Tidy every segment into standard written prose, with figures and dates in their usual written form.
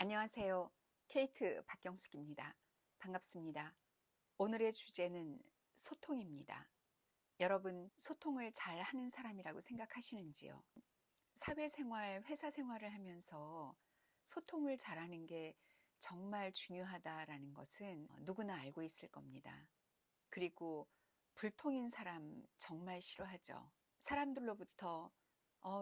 안녕하세요. 케이트 박경숙입니다. 반갑습니다. 오늘의 주제는 소통입니다. 여러분, 소통을 잘 하는 사람이라고 생각하시는지요? 사회생활, 회사 생활을 하면서 소통을 잘하는 게 정말 중요하다라는 것은 누구나 알고 있을 겁니다. 그리고 불통인 사람 정말 싫어하죠. 사람들로부터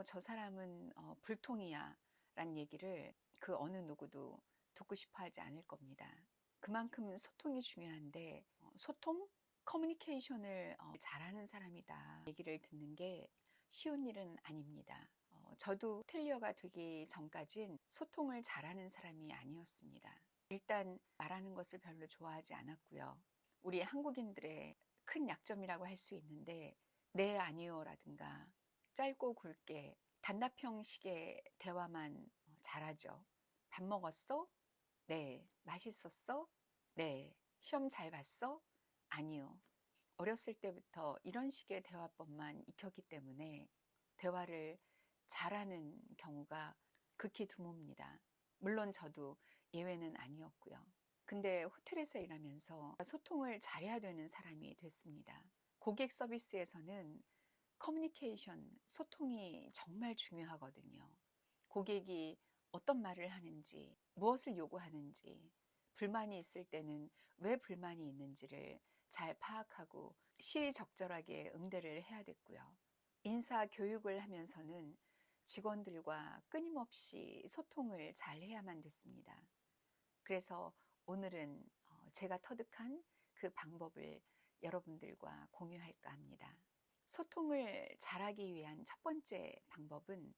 저 사람은 불통이야 라는 얘기를 그 어느 누구도 듣고 싶어 하지 않을 겁니다. 그만큼 소통이 중요한데 소통? 커뮤니케이션을 잘하는 사람이다 얘기를 듣는 게 쉬운 일은 아닙니다. 저도 텔리어가 되기 전까진 소통을 잘하는 사람이 아니었습니다. 일단 말하는 것을 별로 좋아하지 않았고요. 우리 한국인들의 큰 약점이라고 할 수 있는데 네 아니요라든가 짧고 굵게 단답형식의 대화만 잘하죠. 밥 먹었어? 네. 맛있었어? 네. 시험 잘 봤어? 아니요. 어렸을 때부터 이런 식의 대화법만 익혔기 때문에 대화를 잘하는 경우가 극히 드뭅니다. 물론 저도 예외는 아니었고요. 근데 호텔에서 일하면서 소통을 잘해야 되는 사람이 됐습니다. 고객 서비스에서는 커뮤니케이션, 소통이 정말 중요하거든요. 고객이 어떤 말을 하는지, 무엇을 요구하는지, 불만이 있을 때는 왜 불만이 있는지를 잘 파악하고 시의적절하게 응대를 해야 됐고요. 인사 교육을 하면서는 직원들과 끊임없이 소통을 잘 해야만 됐습니다. 그래서 오늘은 제가 터득한 그 방법을 여러분들과 공유할까 합니다. 소통을 잘하기 위한 첫 번째 방법은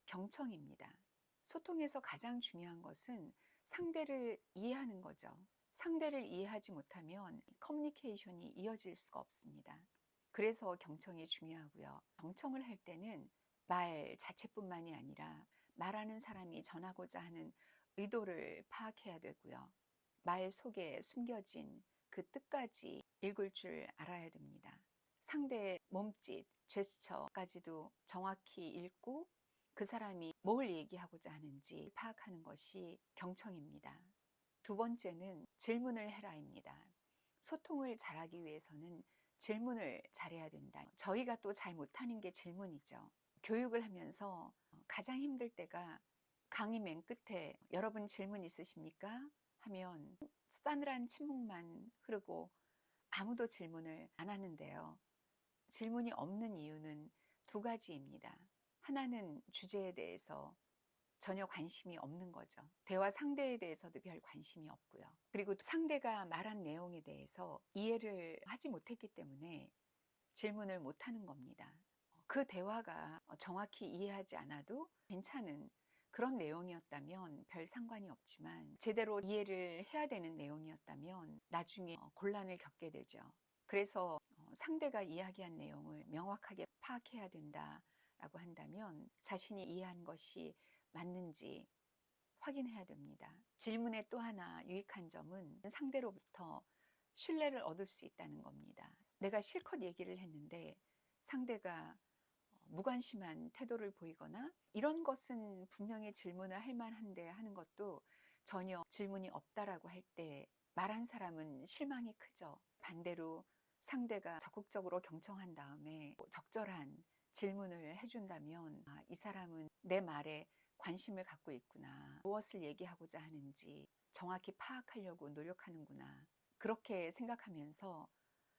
경청입니다. 소통에서 가장 중요한 것은 상대를 이해하는 거죠. 상대를 이해하지 못하면 커뮤니케이션이 이어질 수가 없습니다. 그래서 경청이 중요하고요. 경청을 할 때는 말 자체뿐만이 아니라 말하는 사람이 전하고자 하는 의도를 파악해야 되고요. 말 속에 숨겨진 그 뜻까지 읽을 줄 알아야 됩니다. 상대의 몸짓, 제스처까지도 정확히 읽고 그 사람이 뭘 얘기하고자 하는지 파악하는 것이 경청입니다. 두 번째는 질문을 해라입니다. 소통을 잘하기 위해서는 질문을 잘해야 된다. 저희가 또 잘 못하는 게 질문이죠. 교육을 하면서 가장 힘들 때가 강의 맨 끝에 여러분 질문 있으십니까? 하면 싸늘한 침묵만 흐르고 아무도 질문을 안 하는데요. 질문이 없는 이유는 두 가지입니다. 하나는 주제에 대해서 전혀 관심이 없는 거죠. 대화 상대에 대해서도 별 관심이 없고요. 그리고 상대가 말한 내용에 대해서 이해를 하지 못했기 때문에 질문을 못 하는 겁니다. 그 대화가 정확히 이해하지 않아도 괜찮은 그런 내용이었다면 별 상관이 없지만 제대로 이해를 해야 되는 내용이었다면 나중에 곤란을 겪게 되죠. 그래서 상대가 이야기한 내용을 명확하게 파악해야 된다라고 한다면 자신이 이해한 것이 맞는지 확인해야 됩니다. 질문의 또 하나 유익한 점은 상대로부터 신뢰를 얻을 수 있다는 겁니다. 내가 실컷 얘기를 했는데 상대가 무관심한 태도를 보이거나 이런 것은 분명히 질문을 할 만한데 하는 것도 전혀 질문이 없다라고 할 때 말한 사람은 실망이 크죠. 반대로 상대가 적극적으로 경청한 다음에 적절한 질문을 해준다면 이 사람은 내 말에 관심을 갖고 있구나. 무엇을 얘기하고자 하는지 정확히 파악하려고 노력하는구나. 그렇게 생각하면서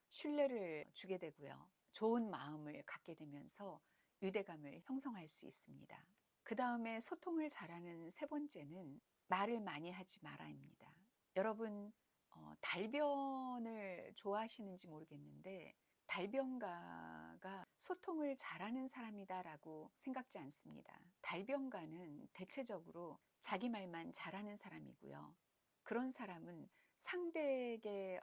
신뢰를 주게 되고요. 좋은 마음을 갖게 되면서 유대감을 형성할 수 있습니다. 그 다음에 소통을 잘하는 세 번째는 말을 많이 하지 마라입니다. 여러분, 달변을 좋아하시는지 모르겠는데 달변가가 소통을 잘하는 사람이다라고 생각지 않습니다. 달변가는 대체적으로 자기 말만 잘하는 사람이고요. 그런 사람은 상대에게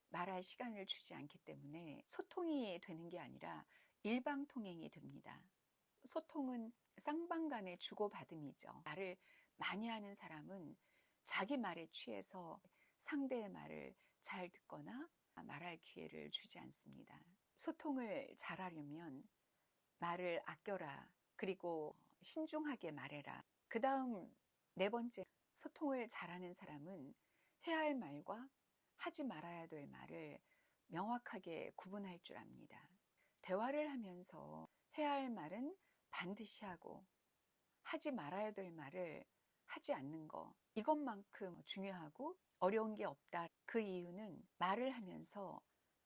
말할 시간을 주지 않기 때문에 소통이 되는 게 아니라 일방통행이 됩니다. 소통은 쌍방간의 주고받음이죠. 말을 많이 하는 사람은 자기 말에 취해서 상대의 말을 잘 듣거나 말할 기회를 주지 않습니다. 소통을 잘하려면 말을 아껴라. 그리고 신중하게 말해라. 그 다음 네 번째, 소통을 잘하는 사람은 해야 할 말과 하지 말아야 될 말을 명확하게 구분할 줄 압니다. 대화를 하면서 해야 할 말은 반드시 하고 하지 말아야 될 말을 하지 않는 거, 이것만큼 중요하고 어려운 게 없다. 그 이유는 말을 하면서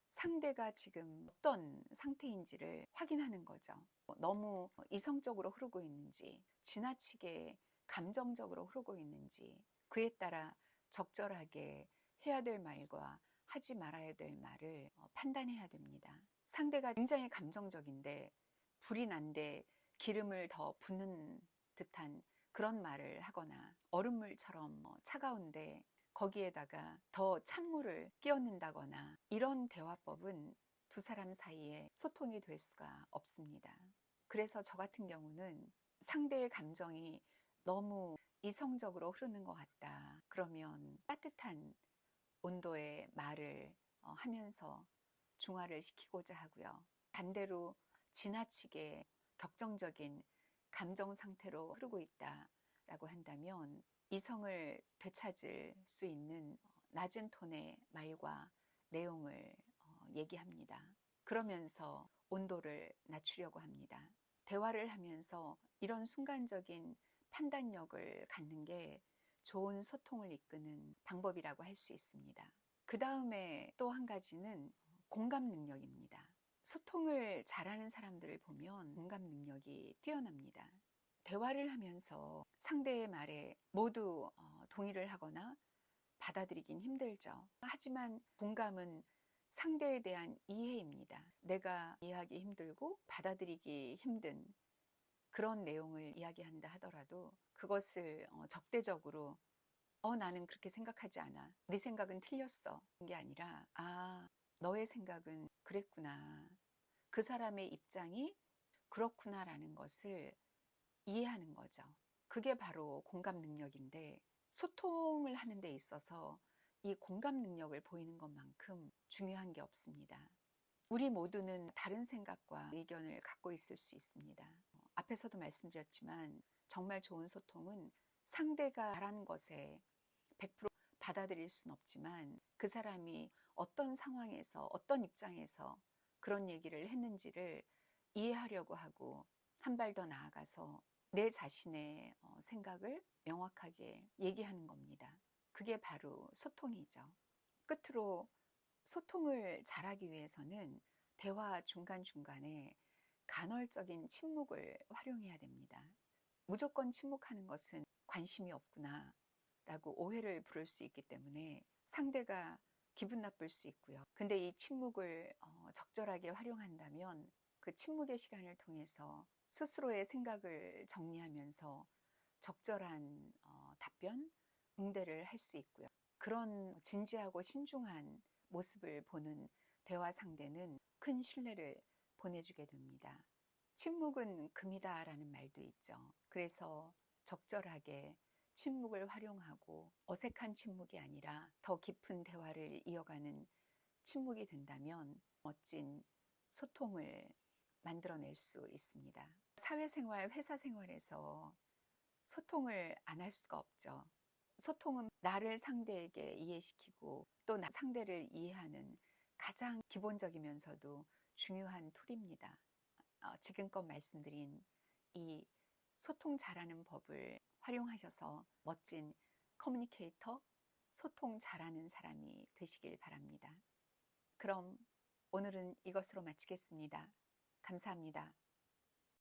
상대가 지금 어떤 상태인지를 확인하는 거죠. 너무 이성적으로 흐르고 있는지, 지나치게 감정적으로 흐르고 있는지, 그에 따라 적절하게 해야 될 말과 하지 말아야 될 말을 판단해야 됩니다. 상대가 굉장히 감정적인데 불이 난데 기름을 더 붓는 듯한 그런 말을 하거나, 얼음물처럼 차가운데 거기에다가 더 찬물을 끼얹는다거나, 이런 대화법은 두 사람 사이에 소통이 될 수가 없습니다. 그래서 저 같은 경우는 상대의 감정이 너무 이성적으로 흐르는 것 같다. 그러면 따뜻한 온도의 말을 하면서 중화를 시키고자 하고요. 반대로 지나치게 격정적인 감정 상태로 흐르고 있다라고 한다면 이성을 되찾을 수 있는 낮은 톤의 말과 내용을 얘기합니다. 그러면서 온도를 낮추려고 합니다. 대화를 하면서 이런 순간적인 판단력을 갖는 게 좋은 소통을 이끄는 방법이라고 할 수 있습니다. 그 다음에 또 한 가지는 공감 능력입니다. 소통을 잘하는 사람들을 보면 공감 능력이 뛰어납니다. 대화를 하면서 상대의 말에 모두 동의를 하거나 받아들이긴 힘들죠. 하지만 공감은 상대에 대한 이해입니다. 내가 이해하기 힘들고 받아들이기 힘든 그런 내용을 이야기한다 하더라도 그것을 적대적으로 나는 그렇게 생각하지 않아. 네 생각은 틀렸어. 게 아니라, 아, 너의 생각은 그랬구나. 그 사람의 입장이 그렇구나라는 것을 이해하는 거죠. 그게 바로 공감 능력인데, 소통을 하는 데 있어서 이 공감 능력을 보이는 것만큼 중요한 게 없습니다. 우리 모두는 다른 생각과 의견을 갖고 있을 수 있습니다. 앞에서도 말씀드렸지만 정말 좋은 소통은 상대가 말한 것에 100% 받아들일 수는 없지만 그 사람이 어떤 상황에서 어떤 입장에서 그런 얘기를 했는지를 이해하려고 하고 한 발 더 나아가서 내 자신의 생각을 명확하게 얘기하는 겁니다. 그게 바로 소통이죠. 끝으로 소통을 잘하기 위해서는 대화 중간중간에 간헐적인 침묵을 활용해야 됩니다. 무조건 침묵하는 것은 관심이 없구나 라고 오해를 부를 수 있기 때문에 상대가 기분 나쁠 수 있고요. 근데 이 침묵을 적절하게 활용한다면 그 침묵의 시간을 통해서 스스로의 생각을 정리하면서 적절한 답변, 응대를 할 수 있고요. 그런 진지하고 신중한 모습을 보는 대화 상대는 큰 신뢰를 보내주게 됩니다. 침묵은 금이다라는 말도 있죠. 그래서 적절하게 침묵을 활용하고 어색한 침묵이 아니라 더 깊은 대화를 이어가는 침묵이 된다면 멋진 소통을 만들어낼 수 있습니다. 사회생활, 회사 생활에서 소통을 안 할 수가 없죠. 소통은 나를 상대에게 이해시키고 또 상대를 이해하는 가장 기본적이면서도 중요한 툴입니다. 지금껏 말씀드린 이 소통 잘하는 법을 활용하셔서 멋진 커뮤니케이터, 소통 잘하는 사람이 되시길 바랍니다. 그럼 오늘은 이것으로 마치겠습니다. 감사합니다.